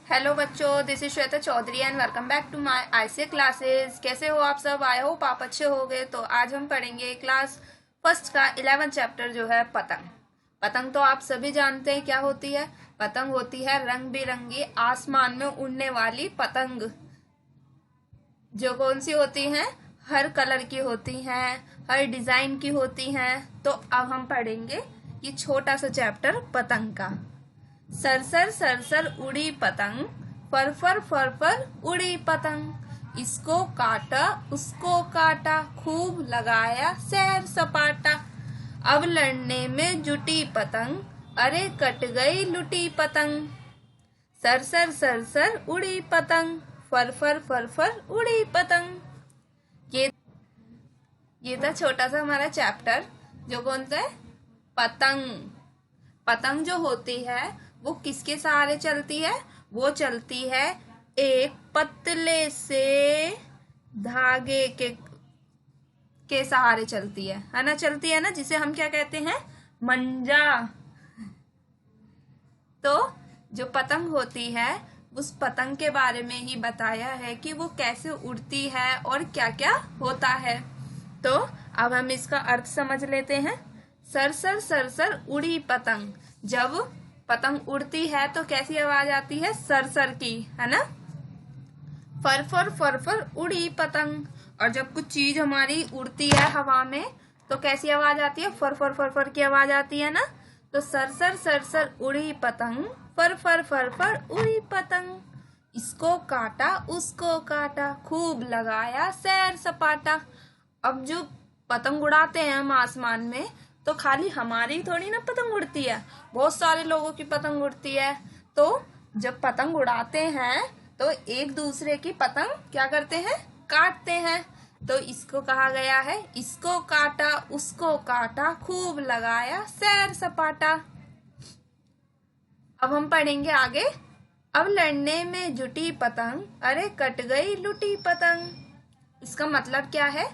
Hello बच्चों, this is Shweta Chaudhary and welcome back to my ICA classes. कैसे हो आप सब? आई होप आप अच्छे होंगे। तो आज हम पढ़ेंगे क्लास फर्स्ट का 11 चैप्टर जो है पतंग। पतंग तो आप सभी जानते हैं क्या होती है। पतंग होती है रंग बिरंगी आसमान में उड़ने वाली पतंग, जो कौन सी होती हैं, हर कलर की होती हैं, हर डिजाइन की होती हैं। तो अब हम पढ़ेंगे ये छोटा सा चैप्टर पतंग का। सरसर सरसर उड़ी पतंग, फर फर उड़ी पतंग, इसको काटा उसको काटा, खूब लगाया सैर सपाटा। अब लड़ने में जुटी पतंग, अरे कट गई लुटी पतंग। सरसर सरसर उड़ी पतंग, फर उड़ी पतंग। ये था छोटा सा हमारा चैप्टर, जो कौन सा है, पतंग। पतंग जो होती है वो किसके सहारे चलती है? वो चलती है एक पतले से धागे के सहारे चलती है ना, चलती है ना, जिसे हम क्या कहते हैं, मंजा। तो जो पतंग होती है, उस पतंग के बारे में ही बताया है कि वो कैसे उड़ती है और क्या क्या होता है। तो अब हम इसका अर्थ समझ लेते हैं। सरसर सरसर उड़ी पतंग, जब पतंग उड़ती है तो कैसी आवाज आती है? सरसर की, है ना। फर उड़ी पतंग, और जब कुछ चीज हमारी उड़ती है हवा में तो कैसी आवाज आती है? फर की आवाज आती है ना। तो सरसर सरसर उड़ी पतंग, फर उड़ी पतंग, इसको काटा उसको काटा, खूब लगाया सैर सपाटा। अब जो पतंग उड़ाते हैं हम आसमान में, तो खाली हमारी थोड़ी ना पतंग उड़ती है, बहुत सारे लोगों की पतंग उड़ती है। तो जब पतंग उड़ाते हैं तो एक दूसरे की पतंग क्या करते हैं? काटते हैं। तो इसको कहा गया है, इसको काटा उसको काटा, खूब लगाया सैर सपाटा। अब हम पढ़ेंगे आगे। अब लड़ने में जुटी पतंग, अरे कट गई लुटी पतंग। इसका मतलब क्या है?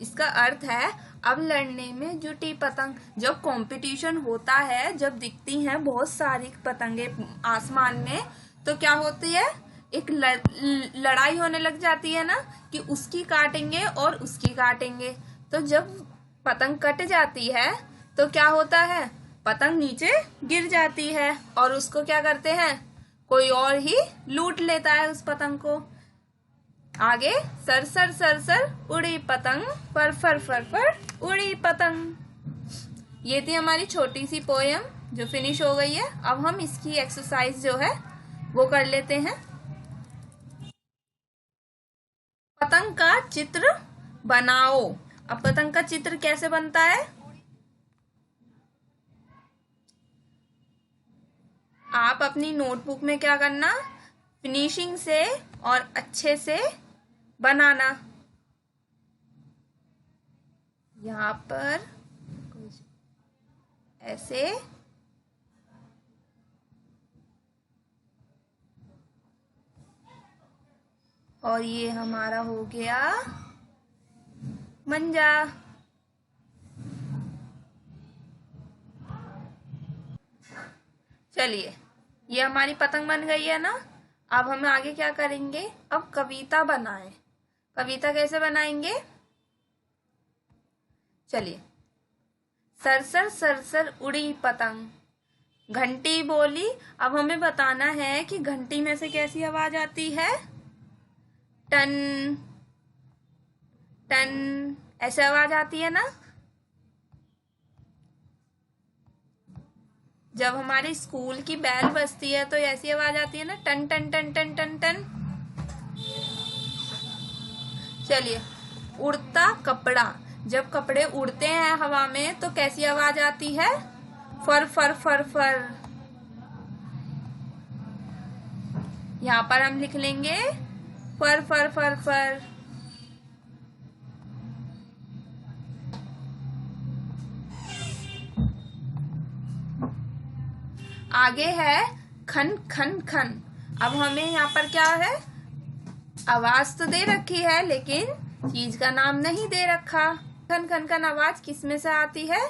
इसका अर्थ है, अब लड़ने में जुटी पतंग। जब कंपटीशन होता है, जब दिखती हैं बहुत सारी पतंगे आसमान में, तो क्या होती है? एक लड़ाई होने लग जाती है ना, कि उसकी काटेंगे और उसकी काटेंगे। तो जब पतंग कट जाती है तो क्या होता है? पतंग नीचे गिर जाती है और उसको क्या करते हैं? कोई और ही लूट लेता है उस पतंग को। आगे, सरसर सरसर उड़ी पतंग, फर उड़ी पतंग। ये थी हमारी छोटी सी पोयम जो फिनिश हो गई है। अब हम इसकी एक्सरसाइज जो है वो कर लेते हैं। पतंग का चित्र बनाओ। अब पतंग का चित्र कैसे बनता है? आप अपनी नोटबुक में क्या करना, फिनिशिंग से और अच्छे से बनाना। यहाँ पर कुछ ऐसे, और ये हमारा हो गया मंजा। चलिए, ये हमारी पतंग बन गई है ना। अब हम आगे क्या करेंगे? अब कविता बनाएं। कविता कैसे बनाएंगे? चलिए। सरसर सरसर उड़ी पतंग, घंटी बोली। अब हमें बताना है कि घंटी में से कैसी आवाज आती है? टन टन, ऐसे आवाज आती है ना। जब हमारे स्कूल की बेल बजती है तो ऐसी आवाज आती है ना, टन टन टन टन टन टन। चलिए, उड़ता कपड़ा, जब कपड़े उड़ते हैं हवा में तो कैसी आवाज आती है? फर। यहाँ पर हम लिख लेंगे फर। आगे है खन खन खन। अब हमें यहाँ पर क्या है? आवाज तो दे रखी है लेकिन चीज का नाम नहीं दे रखा। खन खन खन आवाज किस में से आती है?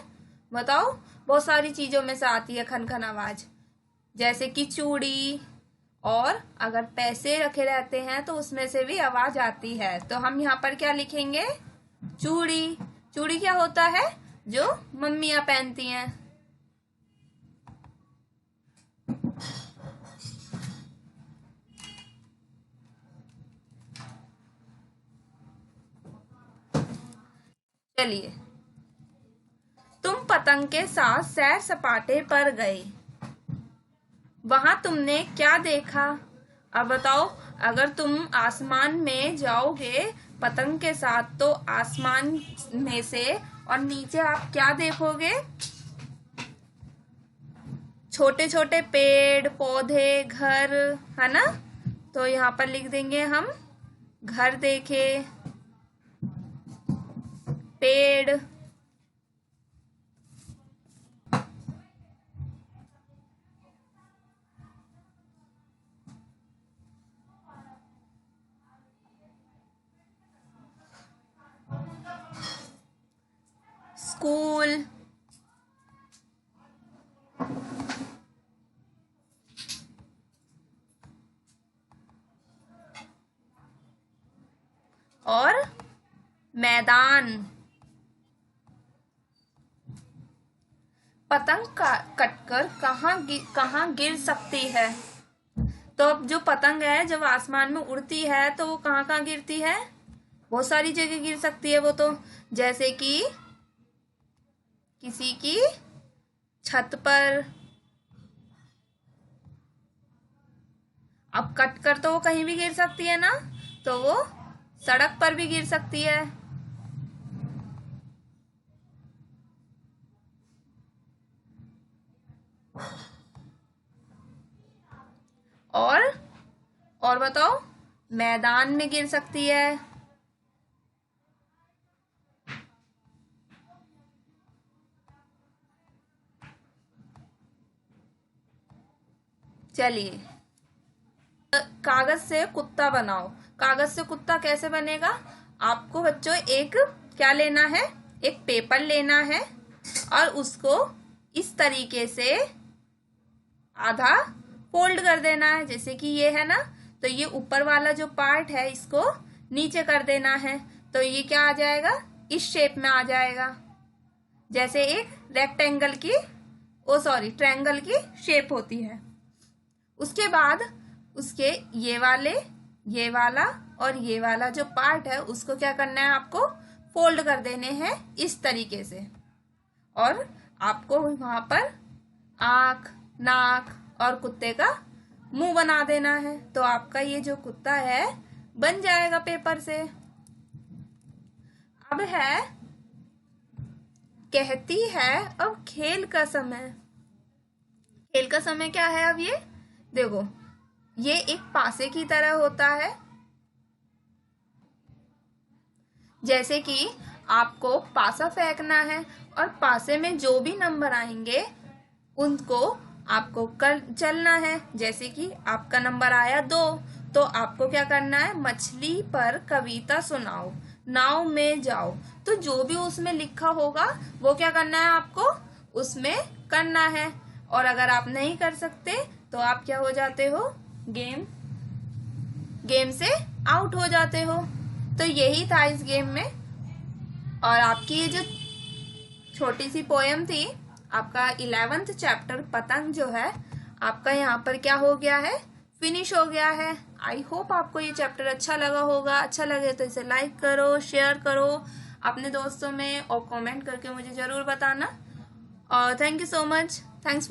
बताओ। बहुत सारी चीजों में से आती है खन खन आवाज, जैसे कि चूड़ी और अगर पैसे रखे रहते हैं तो उसमें से भी आवाज आती है। तो हम यहाँ पर क्या लिखेंगे? चूड़ी। चूड़ी क्या होता है? जो मम्मियां पहनती हैं। चलिए, तुम पतंग के साथ सैर सपाटे पर गए, वहां तुमने क्या देखा? अब बताओ, अगर तुम आसमान में जाओगे पतंग के साथ तो आसमान में से और नीचे आप क्या देखोगे? छोटे छोटे पेड़ पौधे, घर, है ना? तो यहाँ पर लिख देंगे हम, घर देखे, पेड़, स्कूल, और मैदान। पतंग का कटकर कहाँ गिर सकती है? तो अब जो पतंग है जब आसमान में उड़ती है तो वो कहाँ कहाँ गिरती है? बहुत सारी जगह गिर सकती है वो तो, जैसे कि किसी की छत पर। अब कट कर तो वो कहीं भी गिर सकती है ना, तो वो सड़क पर भी गिर सकती है। और बताओ, मैदान में गिर सकती है। चलिए, कागज से कुत्ता बनाओ। कागज से कुत्ता कैसे बनेगा? आपको बच्चों एक क्या लेना है? एक पेपर लेना है और उसको इस तरीके से आधा फोल्ड कर देना है, जैसे कि ये है ना, तो ये ऊपर वाला जो पार्ट है इसको नीचे कर देना है, तो ये क्या आ जाएगा? इस शेप में आ जाएगा, जैसे एक रेक्टेंगल की ट्रायंगल की शेप होती है। उसके बाद उसके ये वाला और ये वाला जो पार्ट है उसको क्या करना है? आपको फोल्ड कर देने हैं इस तरीके से, और आपको वहां पर आंख, नाक और कुत्ते का मुंह बना देना है। तो आपका ये जो कुत्ता है बन जाएगा पेपर से। अब है, कहती है अब खेल का समय। खेल का समय क्या है? अब ये देखो, ये एक पासे की तरह होता है, जैसे कि आपको पासा फेंकना है और पासे में जो भी नंबर आएंगे उनको आपको चलना है। जैसे कि आपका नंबर आया 2, तो आपको क्या करना है? मछली पर कविता सुनाओ, नाव में जाओ। तो जो भी उसमें लिखा होगा वो क्या करना है? आपको उसमें करना है। और अगर आप नहीं कर सकते तो आप क्या हो जाते हो? गेम से आउट हो जाते हो। तो यही था इस गेम में। और आपकी ये जो छोटी सी पोयम थी, आपका 11th चैप्टर पतंग जो है आपका यहाँ पर क्या हो गया है? फिनिश हो गया है। आई होप आपको ये चैप्टर अच्छा लगा होगा। अच्छा लगे तो इसे लाइक करो, शेयर करो अपने दोस्तों में और कमेंट करके मुझे जरूर बताना। और thank you so much. Thanks for